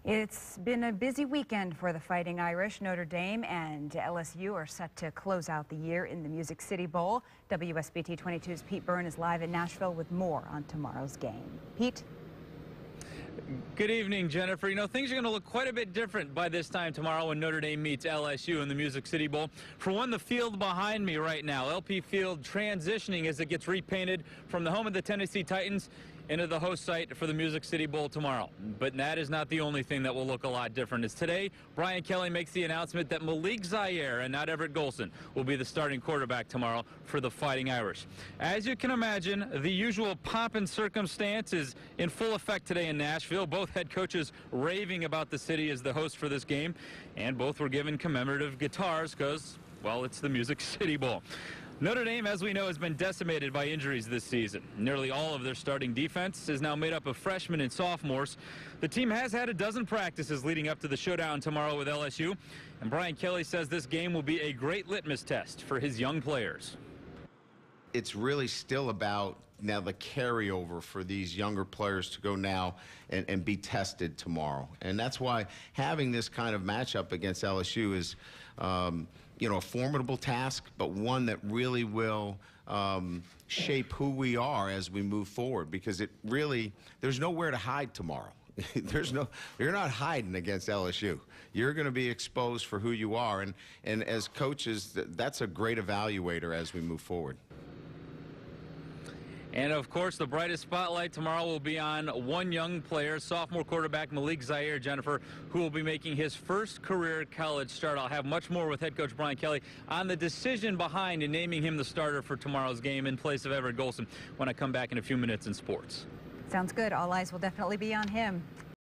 It's been a busy weekend for the Fighting Irish. Notre Dame and LSU are set to close out the year in the Music City Bowl. WSBT-22's Pete Byrne is live in Nashville with more on tomorrow's game. Pete? Good evening, Jennifer. You know, things are going to look quite a bit different by this time tomorrow when Notre Dame meets LSU in the Music City Bowl. For one, the field behind me right now, LP Field, transitioning as it gets repainted from the home of the Tennessee Titans into the host site for the Music City Bowl tomorrow. But that is not the only thing that will look a lot different. As today, Brian Kelly makes the announcement that Malik Zaire and not Everett Golson will be the starting quarterback tomorrow for the Fighting Irish. As you can imagine, the usual pomp and circumstance is in full effect today in Nashville. Both head coaches raving about the city as the host for this game, and both were given commemorative guitars because, well, it's the Music City Bowl. Notre Dame, as we know, has been decimated by injuries this season. Nearly all of their starting defense is now made up of freshmen and sophomores. The team has had a dozen practices leading up to the showdown tomorrow with LSU, and Brian Kelly says this game will be a great litmus test for his young players. It's really still about now the carryover for these younger players to go now and be tested tomorrow. And that's why having this kind of matchup against LSU is, you know, a formidable task, but one that really will shape who we are as we move forward, because it really, there's nowhere to hide tomorrow. You're not hiding against LSU. You're going to be exposed for who you are. And as coaches, that's a great evaluator as we move forward. And, of course, the brightest spotlight tomorrow will be on one young player, sophomore quarterback Malik Zaire, Jennifer, who will be making his first career college start. I'll have much more with head coach Brian Kelly on the decision behind and naming him the starter for tomorrow's game in place of Everett Golson when I come back in a few minutes in sports. Sounds good. All eyes will definitely be on him.